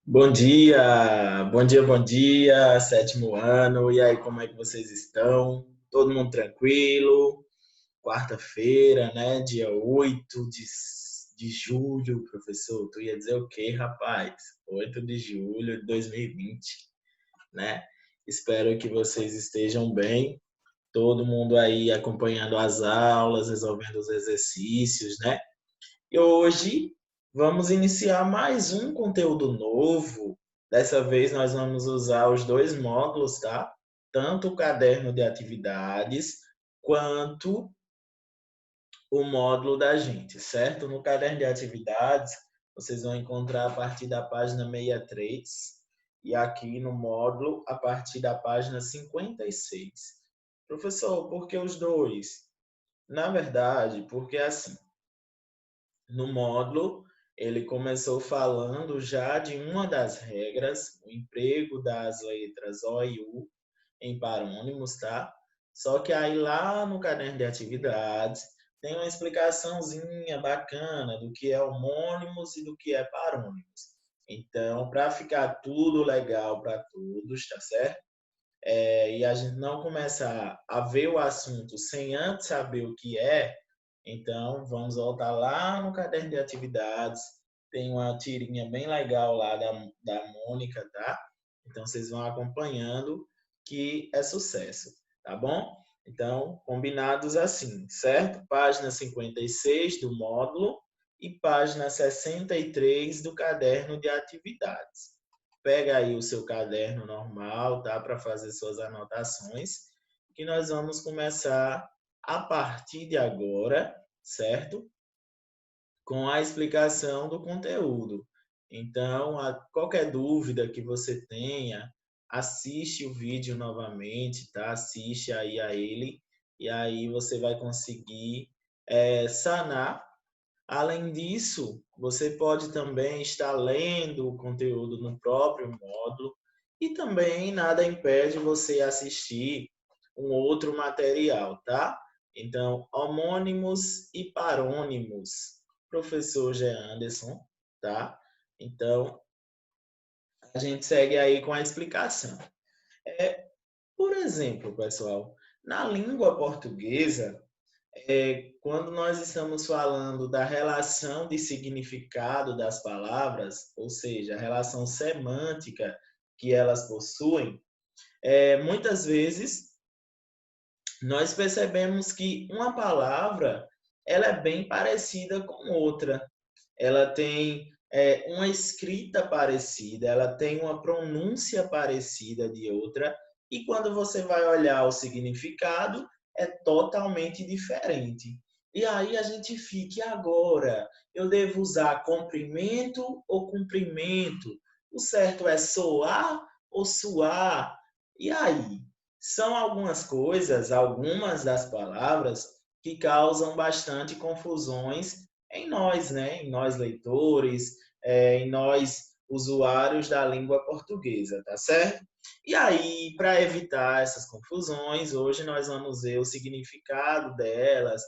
bom dia, sétimo ano. E aí, como é que vocês estão? Todo mundo tranquilo? Quarta-feira, né? Dia 8 de julho, professor. Tu ia dizer o quê, rapaz? 8 de julho de 2020, né? Espero que vocês estejam bem. Todo mundo aí acompanhando as aulas, resolvendo os exercícios, né? E hoje vamos iniciar mais um conteúdo novo. Dessa vez nós vamos usar os dois módulos, tá? Tanto o caderno de atividades quanto o módulo da gente, certo? No caderno de atividades, vocês vão encontrar a partir da página 63 e aqui no módulo a partir da página 56. Professor, por que os dois? Na verdade, porque assim, no módulo, ele começou falando já de uma das regras, o emprego das letras O e U em parônimos, tá? Só que aí lá no caderno de atividades tem uma explicaçãozinha bacana do que é homônimos e do que é parônimos. Então, para ficar tudo legal para todos, tá certo? E a gente não começar a ver o assunto sem antes saber o que é, então vamos voltar lá no caderno de atividades. Tem uma tirinha bem legal lá da Mônica, tá? Então vocês vão acompanhando que é sucesso, tá bom? Então, combinados assim, certo? Página 56 do módulo e página 63 do caderno de atividades. Pega aí o seu caderno normal, tá? Para fazer suas anotações, que nós vamos começar a partir de agora, certo? Com a explicação do conteúdo. Então, qualquer dúvida que você tenha, assiste o vídeo novamente, tá? Assiste aí a ele, e aí você vai conseguir sanar. Além disso, você pode também estar lendo o conteúdo no próprio módulo e também nada impede você assistir um outro material, tá? Então, homônimos e parônimos, professor G. Anderson, tá? Então, a gente segue aí com a explicação. Por exemplo, pessoal, na língua portuguesa, quando nós estamos falando da relação de significado das palavras, ou seja, a relação semântica que elas possuem, muitas vezes nós percebemos que uma palavra ela é bem parecida com outra. Ela tem uma escrita parecida, ela tem uma pronúncia parecida de outra, e quando você vai olhar o significado, é totalmente diferente. E aí a gente fica, e agora? Eu devo usar comprimento ou cumprimento? O certo é soar ou suar? E aí? São algumas coisas, algumas das palavras, que causam bastante confusões em nós, né? Em nós leitores, em nós usuários da língua portuguesa, tá certo? E aí, para evitar essas confusões, hoje nós vamos ver o significado delas,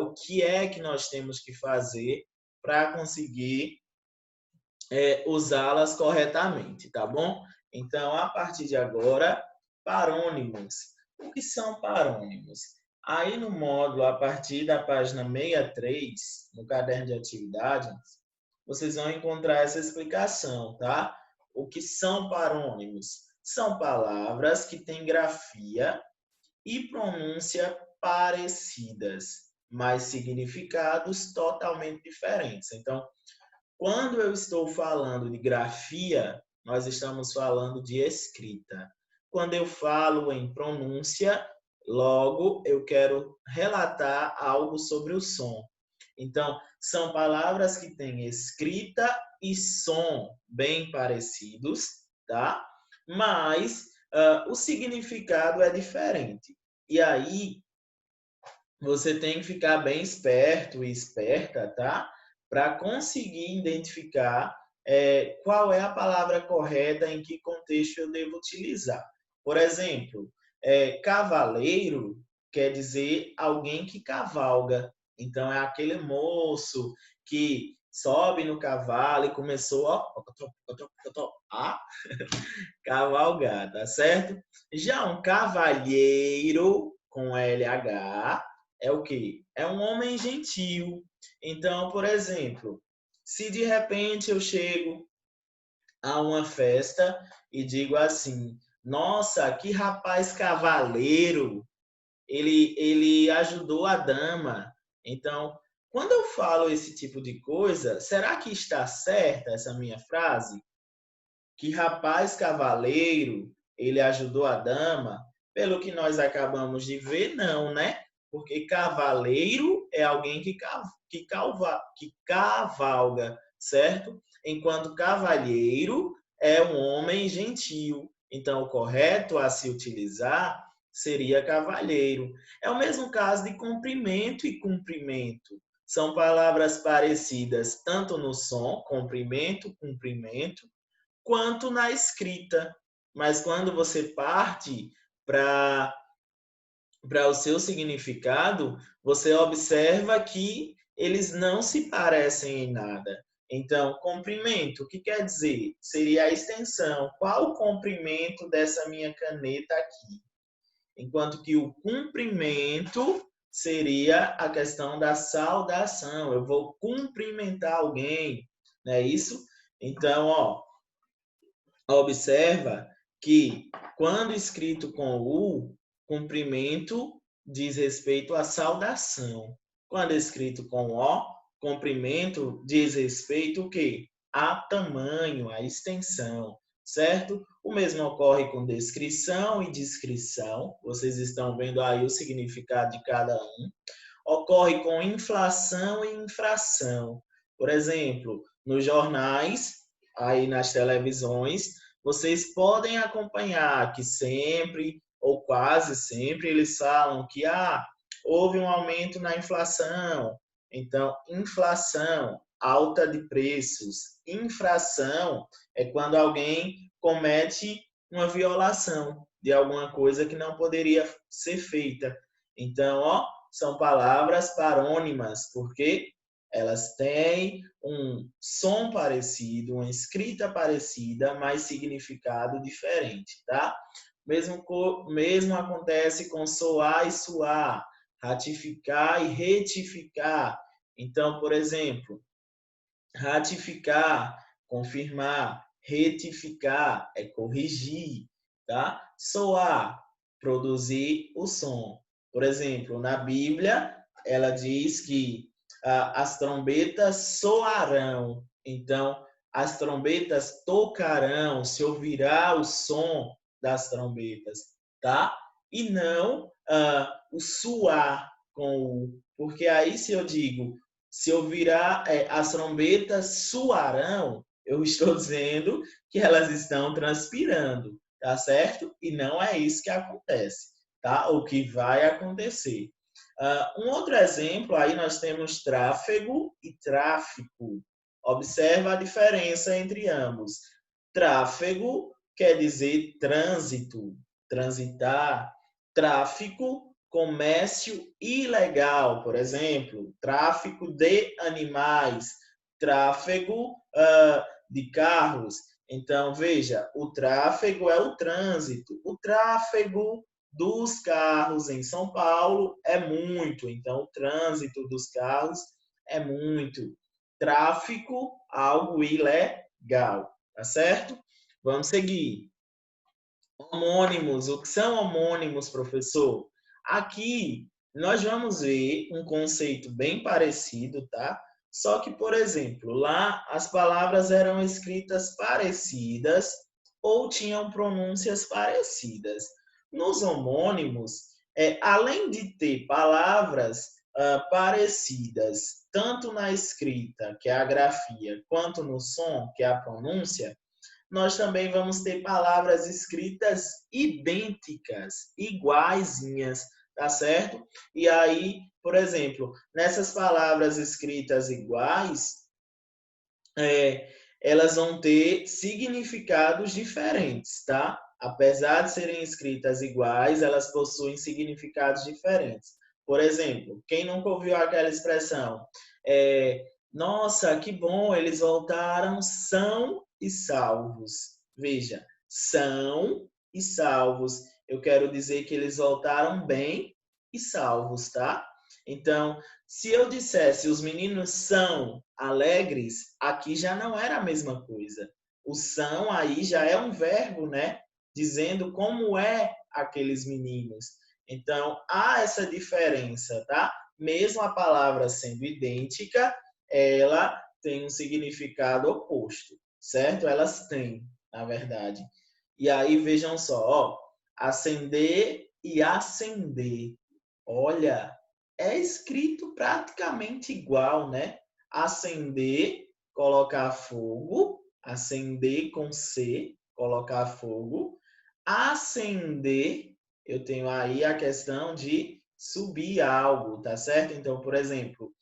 o que é que nós temos que fazer para conseguir usá-las corretamente, tá bom? Então, a partir de agora, parônimos. O que são parônimos? Aí no módulo, a partir da página 63, no caderno de atividades, vocês vão encontrar essa explicação, tá? O que são parônimos? São palavras que têm grafia e pronúncia parecidas, mas significados totalmente diferentes. Então, quando eu estou falando de grafia, nós estamos falando de escrita. Quando eu falo em pronúncia, logo eu quero relatar algo sobre o som. Então, são palavras que têm escrita e som bem parecidos, tá? Mas o significado é diferente. E aí, você tem que ficar bem esperto e esperta, tá? Para conseguir identificar qual é a palavra correta, em que contexto eu devo utilizar. Por exemplo, cavaleiro quer dizer alguém que cavalga. Então, é aquele moço que sobe no cavalo e começou ó, A, cavalgar, tá certo? Já um cavalheiro, com LH, é o quê? É um homem gentil. Então, por exemplo, se de repente eu chego a uma festa e digo assim: nossa, que rapaz cavaleiro, ele ajudou a dama. Então, quando eu falo esse tipo de coisa, será que está certa essa minha frase? Que rapaz cavaleiro, ele ajudou a dama? Pelo que nós acabamos de ver, não, né? Porque cavaleiro é alguém que cavalga, certo? Enquanto cavalheiro é um homem gentil. Então, o correto a se utilizar seria cavalheiro. É o mesmo caso de comprimento e cumprimento. São palavras parecidas tanto no som, comprimento, cumprimento, quanto na escrita. Mas quando você parte para o seu significado, você observa que eles não se parecem em nada. Então, comprimento, o que quer dizer? Seria a extensão. Qual o comprimento dessa minha caneta aqui? Enquanto que o cumprimento seria a questão da saudação. Eu vou cumprimentar alguém, não é isso? Então, ó, observa que, quando escrito com U, cumprimento diz respeito à saudação. Quando escrito com O, comprimento diz respeito o quê? A tamanho, a extensão, certo? O mesmo ocorre com descrição e descrição. Vocês estão vendo aí o significado de cada um. Ocorre com inflação e infração. Por exemplo, nos jornais, aí nas televisões, vocês podem acompanhar que sempre, ou quase sempre, eles falam que houve um aumento na inflação. Então, inflação, alta de preços. Infração é quando alguém comete uma violação de alguma coisa que não poderia ser feita. Então, ó, são palavras parônimas, porque elas têm um som parecido, uma escrita parecida, mas significado diferente, tá? Mesmo acontece com soar e suar, ratificar e retificar. Então, por exemplo, ratificar, confirmar, retificar é corrigir, tá? Soar, produzir o som. Por exemplo, na Bíblia, ela diz que as trombetas soarão. Então, as trombetas tocarão, se ouvirá o som das trombetas, tá? E não o suar com o, porque aí se eu digo, se ouvirá as trombetas soarão, eu estou dizendo que elas estão transpirando, tá certo? E não é isso que acontece, tá? O que vai acontecer. Um outro exemplo, aí nós temos tráfego e tráfico. Observa a diferença entre ambos. Tráfego quer dizer trânsito, transitar. Tráfico, comércio ilegal, por exemplo, tráfico de animais, tráfego de carros. Então, veja, o tráfego é o trânsito. O tráfego dos carros em São Paulo é muito. Então, o trânsito dos carros é muito. Tráfico, algo ilegal, tá certo? Vamos seguir. Homônimos, o que são homônimos, professor? Aqui nós vamos ver um conceito bem parecido, tá? Só que, por exemplo, lá as palavras eram escritas parecidas ou tinham pronúncias parecidas. Nos homônimos, além de ter palavras parecidas, tanto na escrita, que é a grafia, quanto no som, que é a pronúncia, nós também vamos ter palavras escritas idênticas, iguaizinhas, tá certo? E aí, por exemplo, nessas palavras escritas iguais, elas vão ter significados diferentes, tá? Apesar de serem escritas iguais, elas possuem significados diferentes. Por exemplo, quem nunca ouviu aquela expressão? Nossa, que bom, eles voltaram são e salvos. Veja, são e salvos. Eu quero dizer que eles voltaram bem e salvos, tá? Então, se eu dissesse os meninos são alegres, aqui já não era a mesma coisa. O são aí já é um verbo, né? Dizendo como é aqueles meninos. Então, há essa diferença, tá? Mesmo a palavra sendo idêntica, ela tem um significado oposto, certo? Elas têm, na verdade. E aí, vejam só, ó, acender e acender. Olha, é escrito praticamente igual, né? Acender, colocar fogo, acender com C, colocar fogo. Acender, eu tenho aí a questão de subir algo, tá certo? Então, por exemplo,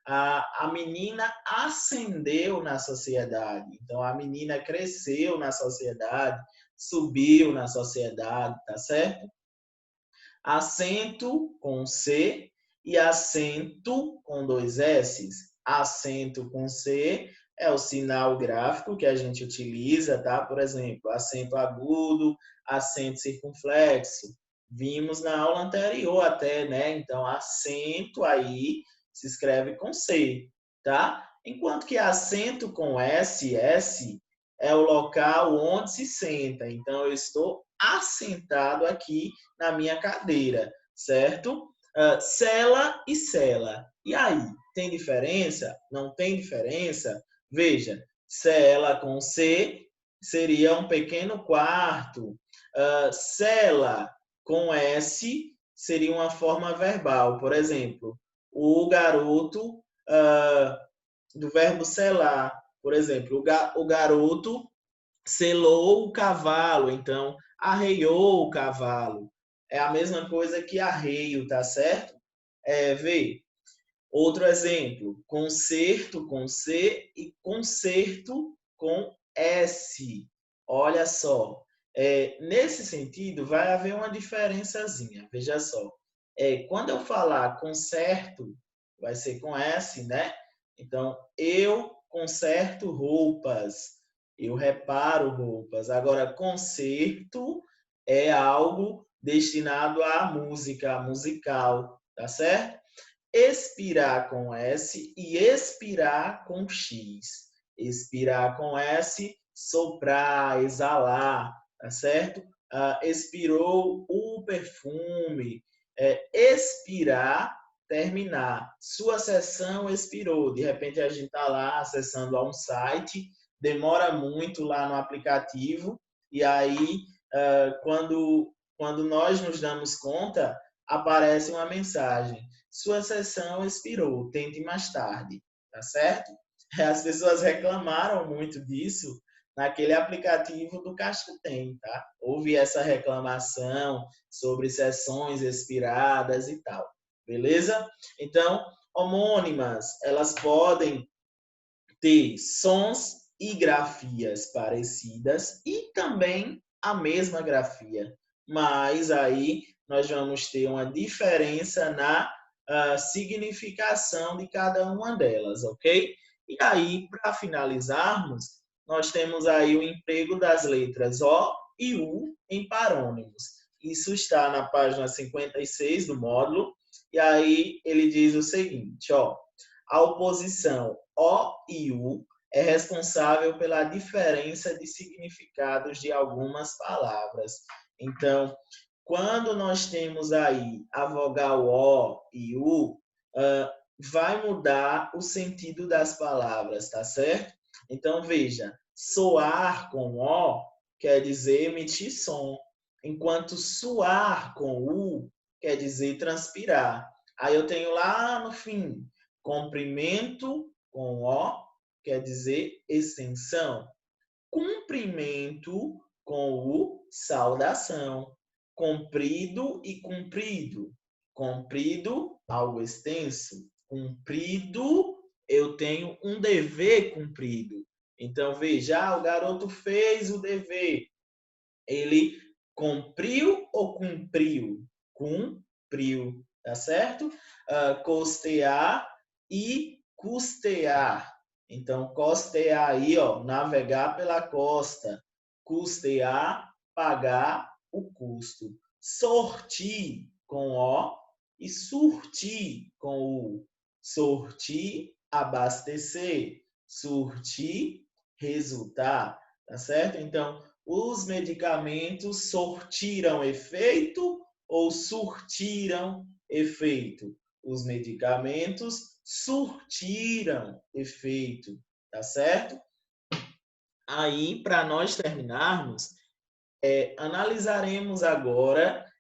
a menina ascendeu na sociedade. Então, a menina cresceu na sociedade, subiu na sociedade, tá certo? Acento com C e acento com dois S's. Acento com C é o sinal gráfico que a gente utiliza, tá? Por exemplo, acento agudo, acento circunflexo. Vimos na aula anterior até, né? Então, acento aí se escreve com C, tá? Enquanto que acento com S, S é o local onde se senta. Então, eu estou assentado aqui na minha cadeira, certo? Cela e cela. E aí, tem diferença? Não tem diferença? Veja, cela com C seria um pequeno quarto. Cela com S seria uma forma verbal. Por exemplo, o garoto do verbo selar. Por exemplo, o garoto selou o cavalo, então arreiou o cavalo. É a mesma coisa que arreio, tá certo? Vê. Outro exemplo, concerto com C e concerto com S. Olha só, nesse sentido vai haver uma diferençazinha. Veja só, quando eu falar concerto, vai ser com S, né? Então, eu conserto roupas, eu reparo roupas. Agora, concerto é algo destinado à música, musical, tá certo? Expirar com S e expirar com X. Expirar com S, soprar, exalar, tá certo? Expirou o perfume. Expirar, terminar. Sua sessão expirou. De repente a gente está lá acessando a um site, demora muito lá no aplicativo, e aí quando nós nos damos conta, aparece uma mensagem: sua sessão expirou, tente mais tarde, tá certo? As pessoas reclamaram muito disso naquele aplicativo do Caixa Tem, tá? Houve essa reclamação sobre sessões expiradas e tal, beleza? Então, homônimas, elas podem ter sons e grafias parecidas e também a mesma grafia, mas aí nós vamos ter uma diferença na significação de cada uma delas, ok? E aí, para finalizarmos, nós temos aí o emprego das letras O e U em parônimos. Isso está na página 56 do módulo, e aí ele diz o seguinte, ó, a oposição O e U é responsável pela diferença de significados de algumas palavras. Então, quando nós temos aí a vogal O e U, vai mudar o sentido das palavras, tá certo? Então, veja, soar com O quer dizer emitir som, enquanto suar com U quer dizer transpirar. Aí eu tenho lá no fim, comprimento com O quer dizer extensão. Cumprimento com o saudação. Comprido e cumprido. Comprido, algo extenso. Cumprido, eu tenho um dever cumprido. Então, veja, o garoto fez o dever. Ele cumpriu ou cumpriu? Cumpriu, tá certo? Costear e custear. Então, costear aí, ó, navegar pela costa. Custear, pagar o custo. Sortir com O e surtir com U. Sortir, abastecer. Surtir, resultar. Tá certo? Então, os medicamentos sortiram efeito ou surtiram efeito? Os medicamentos surtiram efeito, tá certo? Aí, para nós terminarmos, analisaremos agora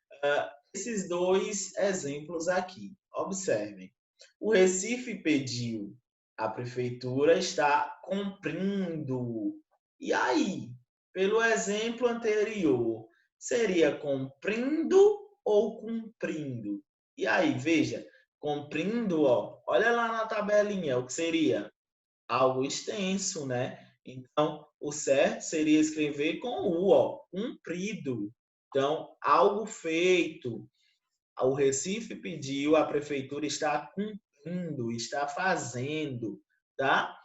esses dois exemplos aqui. Observem. O Recife pediu, a prefeitura está cumprindo. E aí, pelo exemplo anterior, seria cumprindo ou cumprindo? E aí, veja, cumprindo, ó, olha lá na tabelinha, o que seria? Algo extenso, né? Então, o certo seria escrever com U, ó, cumprido. Então, algo feito. O Recife pediu, a prefeitura está cumprindo, está fazendo, tá?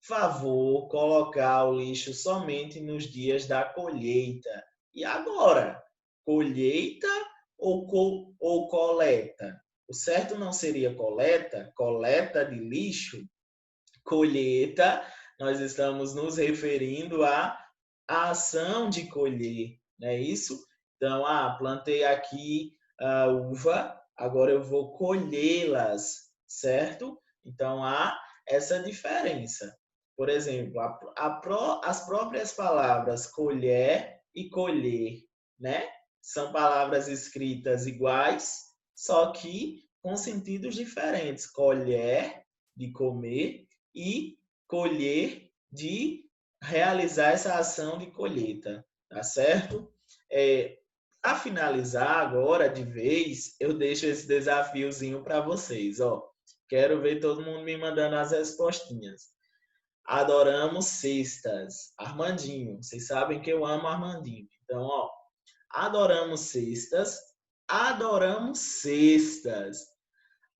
Favor colocar o lixo somente nos dias da colheita. E agora? Colheita ou coleta? O certo não seria coleta? Coleta de lixo? Colheita, nós estamos nos referindo à ação de colher, não é isso? Então, plantei aqui a uva, agora eu vou colhê-las, certo? Então, há essa diferença. Por exemplo, as próprias palavras colher e colher, né? São palavras escritas iguais, só que com sentidos diferentes. Colher, de comer, e colher, de realizar essa ação de colheita, tá certo? Para finalizar agora de vez, eu deixo esse desafiozinho para vocês, ó. Quero ver todo mundo me mandando as respostinhas. Adoramos cestas. Armandinho, vocês sabem que eu amo Armandinho. Então, ó, adoramos cestas, adoramos cestas.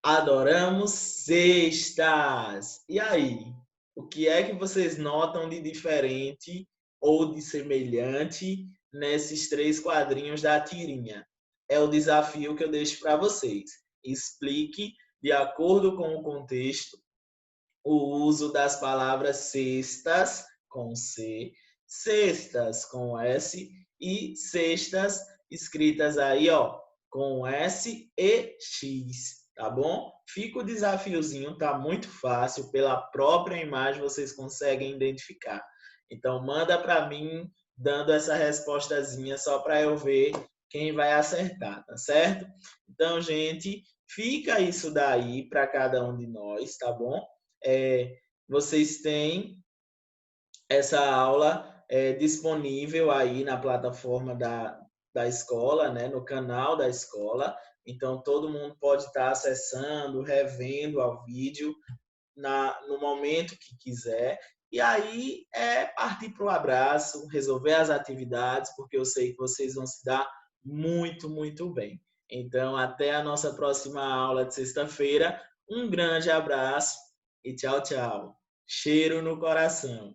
Adoramos cestas. E aí? O que é que vocês notam de diferente ou de semelhante nesses três quadrinhos da tirinha? É o desafio que eu deixo para vocês. Explique, de acordo com o contexto, o uso das palavras cestas, com C, cestas, com S, e cestas, escritas aí, ó, com S e X, tá bom? Fica o desafiozinho, tá muito fácil, pela própria imagem vocês conseguem identificar. Então, manda para mim, dando essa respostazinha, só para eu ver quem vai acertar, tá certo? Então, gente, fica isso daí para cada um de nós, tá bom? Vocês têm essa aula disponível aí na plataforma da escola, né, no canal da escola. Então, todo mundo pode estar acessando, revendo ao vídeo no momento que quiser. E aí é partir para o abraço, resolver as atividades, porque eu sei que vocês vão se dar muito, muito bem. Então, até a nossa próxima aula de sexta-feira. Um grande abraço e tchau, tchau. Cheiro no coração.